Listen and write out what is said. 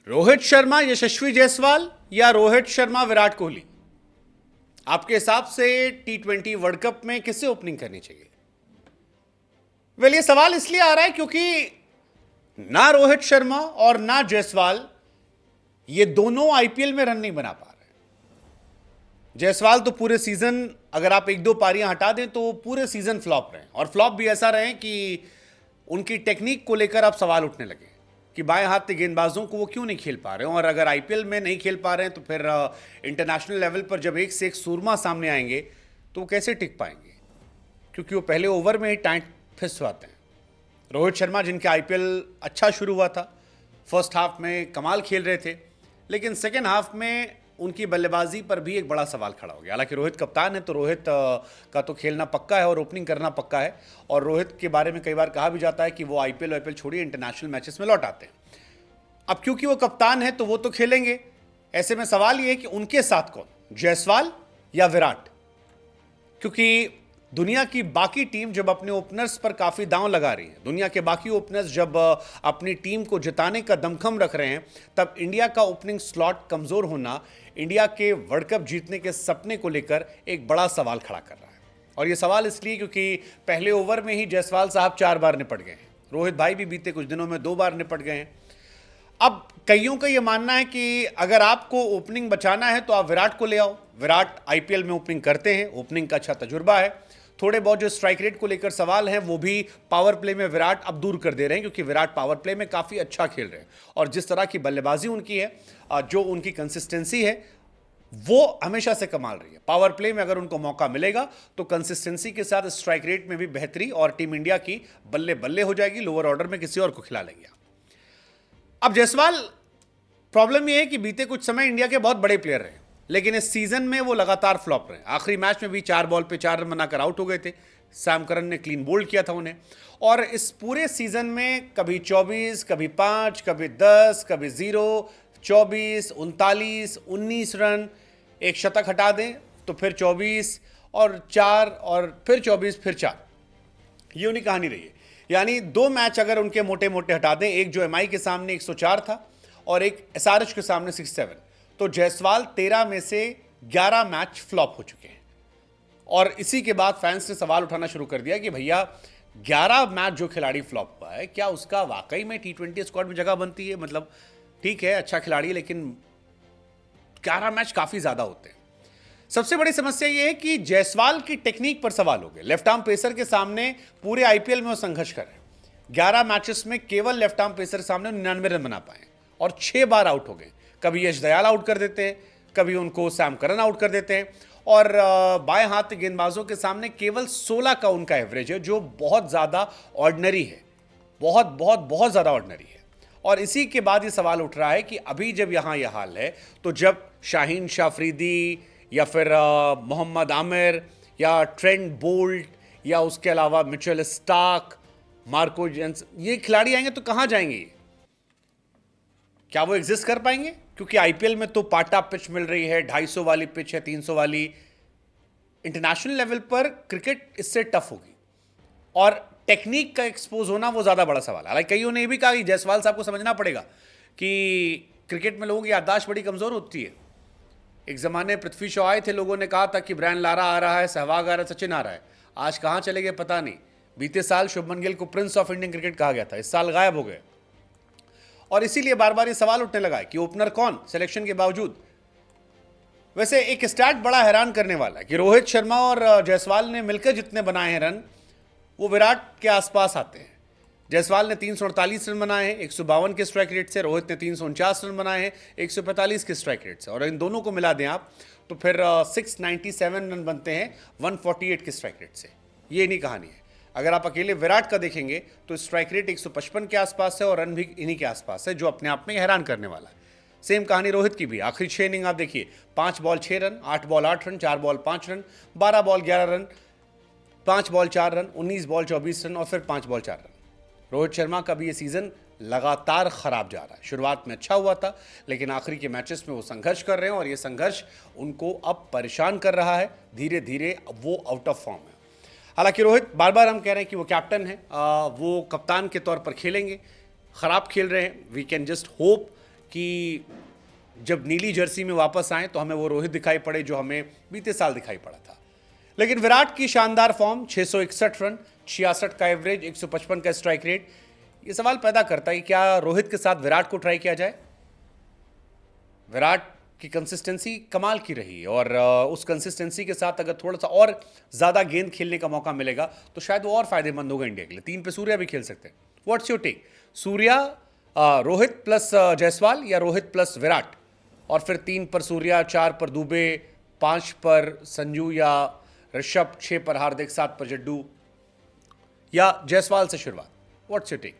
रोहित शर्मा यशस्वी जायसवाल या रोहित शर्मा विराट कोहली, आपके हिसाब से T20 वर्ल्ड कप में किसे ओपनिंग करनी चाहिए? वेल, ये सवाल इसलिए आ रहा है क्योंकि ना रोहित शर्मा और ना जायसवाल ये दोनों आईपीएल में रन नहीं बना पा रहे। जायसवाल तो पूरे सीजन, अगर आप एक दो पारियां हटा दें तो पूरे सीजन फ्लॉप रहे, और फ्लॉप भी ऐसा रहे कि उनकी टेक्निक को लेकर अब सवाल उठने लगे कि बाएं हाथ के गेंदबाजों को वो क्यों नहीं खेल पा रहे हैं, और अगर आईपीएल में नहीं खेल पा रहे हैं तो फिर इंटरनेशनल लेवल पर जब एक से एक सूरमा सामने आएंगे तो वो कैसे टिक पाएंगे, क्योंकि वो पहले ओवर में ही टाइट फिसवाते हैं। रोहित शर्मा, जिनके आईपीएल अच्छा शुरू हुआ था, फर्स्ट हाफ में कमाल खेल रहे थे, लेकिन सेकेंड हाफ में उनकी बल्लेबाजी पर भी एक बड़ा सवाल खड़ा हो गया। हालांकि रोहित कप्तान है तो रोहित का तो खेलना पक्का है और ओपनिंग करना पक्का है, और रोहित के बारे में कई बार कहा भी जाता है कि वो आईपीएल छोड़िए इंटरनेशनल मैचेस में लौट आते हैं। अब क्योंकि वो कप्तान है तो वो तो खेलेंगे। ऐसे में सवाल ये है कि उनके साथ कौन, जायसवाल या विराट? क्योंकि दुनिया की बाकी टीम जब अपने ओपनर्स पर काफ़ी दांव लगा रही है, दुनिया के बाकी ओपनर्स जब अपनी टीम को जिताने का दमखम रख रहे हैं, तब इंडिया का ओपनिंग स्लॉट कमज़ोर होना इंडिया के वर्ल्ड कप जीतने के सपने को लेकर एक बड़ा सवाल खड़ा कर रहा है। और ये सवाल इसलिए क्योंकि पहले ओवर में ही जायसवाल साहब 4 बार निपट गए हैं, रोहित भाई भी बीते कुछ दिनों में 2 बार निपट गए हैं। अब कईयों का यह मानना है कि अगर आपको ओपनिंग बचाना है तो आप विराट को ले आओ। विराट आईपीएल में ओपनिंग करते हैं, ओपनिंग का अच्छा तजुर्बा है। थोड़े बहुत जो स्ट्राइक रेट को लेकर सवाल हैं वो भी पावर प्ले में विराट अब दूर कर दे रहे हैं, क्योंकि विराट पावर प्ले में काफ़ी अच्छा खेल रहे हैं, और जिस तरह की बल्लेबाजी उनकी है, जो उनकी कंसिस्टेंसी है, वो हमेशा से कमाल रही है। पावर प्ले में अगर उनको मौका मिलेगा तो कंसिस्टेंसी के साथ स्ट्राइक रेट में भी बेहतरी, और टीम इंडिया की बल्ले बल्ले हो जाएगी, लोअर ऑर्डर में किसी और को खिला लेंगे। अब जायसवाल, प्रॉब्लम यह है कि बीते कुछ समय इंडिया के बहुत बड़े प्लेयर रहे, लेकिन इस सीजन में वो लगातार फ्लॉप रहे। आखिरी मैच में भी 4 बॉल पे 4 रन बनाकर आउट हो गए थे। सैम करन ने क्लीन बोल्ड किया था उन्हें, और इस पूरे सीजन में कभी 24, कभी 5, कभी 10, कभी 0, 24, 39, 19 रन, एक शतक हटा दें तो फिर 24 और 4 और फिर 24 फिर 4, ये उन्हीं कहानी रही है। यानी 2 मैच अगर उनके मोटे मोटे हटा दें, एक जो एमआई के सामने 104 था और एक एसआरएच के सामने 67, तो जायसवाल 13 में से 11 मैच फ्लॉप हो चुके हैं। और इसी के बाद फैंस ने सवाल उठाना शुरू कर दिया कि भैया 11 मैच जो खिलाड़ी फ्लॉप हुआ है, क्या उसका वाकई में T20 स्क्वाड में जगह बनती है? मतलब ठीक है, अच्छा खिलाड़ी, लेकिन 11 मैच काफी ज्यादा होते हैं। सबसे बड़ी समस्या यह है कि जायसवाल की टेक्निक पर सवाल हो गए। लेफ्ट आर्म पेसर के सामने पूरे आईपीएल में वो संघर्ष कर रहे हैं। 11 मैचेस में केवल लेफ्ट आर्म पेसर के सामने 99 रन बना पाए और 6 बार आउट हो गए। कभी यश दयाल आउट कर देते हैं, कभी उनको सैम करन आउट कर देते हैं, और बाएं हाथ गेंदबाजों के सामने केवल 16 का उनका एवरेज है, जो बहुत ज्यादा ऑर्डिनरी है, बहुत बहुत बहुत ज्यादा ऑर्डिनरी है। और इसी के बाद ये सवाल उठ रहा है कि अभी जब यहां यह हाल है, तो जब शाहीन शाह अफरीदी या फिर मोहम्मद आमिर या ट्रेंट बोल्ट या उसके अलावा मिचेल स्टार्क, मार्को जेंस, ये खिलाड़ी आएंगे तो कहां जाएंगे? क्या वो एग्जिस्ट कर पाएंगे? क्योंकि आईपीएल में तो पाटा पिच मिल रही है, 250 वाली पिच है, 300 वाली। इंटरनेशनल लेवल पर क्रिकेट इससे टफ होगी, और टेक्निक का एक्सपोज होना वो ज्यादा बड़ा सवाल है। हालांकि कईयों ने भी कहा कि जायसवाल साहब को समझना पड़ेगा कि क्रिकेट में लोगों की याददाश्त बड़ी कमजोर होती है। एक जमाने पृथ्वी शॉ आए थे, लोगों ने कहा था कि ब्रायन लारा आ रहा है, सहवाग आ रहा है, सचिन आ रहा है। आज कहां चले गए पता नहीं। बीते साल शुभमन गिल को प्रिंस ऑफ इंडियन क्रिकेट कहा गया था, इस साल गायब हो गए। और इसीलिए बार बार ये सवाल उठने लगा है कि ओपनर कौन सिलेक्शन के बावजूद। वैसे एक स्टैट बड़ा हैरान करने वाला है कि रोहित शर्मा और जायसवाल ने मिलकर जितने बनाए हैं रन, वो विराट के आसपास आते हैं। जायसवाल ने 348 रन बनाए हैं 152 के स्ट्राइक रेट से, रोहित ने 349 रन बनाए हैं 145 के स्ट्राइक रेट से, और इन दोनों को मिला दें आप तो फिर 697 रन बनते हैं 148 के स्ट्राइक रेट से। ये नहीं कहानी है। अगर आप अकेले विराट का देखेंगे तो स्ट्राइक रेट 155 के आसपास है और रन भी इन्हीं के आसपास है, जो अपने आप में हैरान करने वाला है। सेम कहानी रोहित की भी। आखिरी 6 इनिंग आप देखिए, 5 ball 6 run, 8 ball 8 run, 4 ball 5 run, 12 ball 11 run, 5 ball 4 run, 19 ball 24 run और फिर 5 बॉल 4 रन। रोहित शर्मा का भी ये सीजन लगातार खराब जा रहा है। शुरुआत में अच्छा हुआ था, लेकिन आखिरी के मैचेस में वो संघर्ष कर रहे हैं, और ये संघर्ष उनको अब परेशान कर रहा है। धीरे धीरे वो आउट ऑफ फॉर्म है। हालांकि रोहित, बार बार हम कह रहे हैं कि वो कैप्टन है, वो कप्तान के तौर पर खेलेंगे, खराब खेल रहे हैं। वी कैन जस्ट होप कि जब नीली जर्सी में वापस आए तो हमें वो रोहित दिखाई पड़े जो हमें बीते साल दिखाई पड़ा था। लेकिन विराट की शानदार फॉर्म, 661 रन, 66 का एवरेज, 155 का स्ट्राइक रेट, ये सवाल पैदा करता है क्या रोहित के साथ विराट को ट्राई किया जाए। विराट की कंसिस्टेंसी कमाल की रही और उस कंसिस्टेंसी के साथ अगर थोड़ा सा और ज्यादा गेंद खेलने का मौका मिलेगा तो शायद वो और फायदेमंद होगा इंडिया के लिए। 3 पे सूर्या भी खेल सकते हैं। What's your take? Surya, Rohit plus Jaiswal या रोहित प्लस विराट, और फिर 3 पर सूर्या, 4 पर दुबे, 5 पर संजू या ऋषभ, 6 पर हार्दिक, 7 पर जड्डू, या जायसवाल से शुरुआत? What's your take?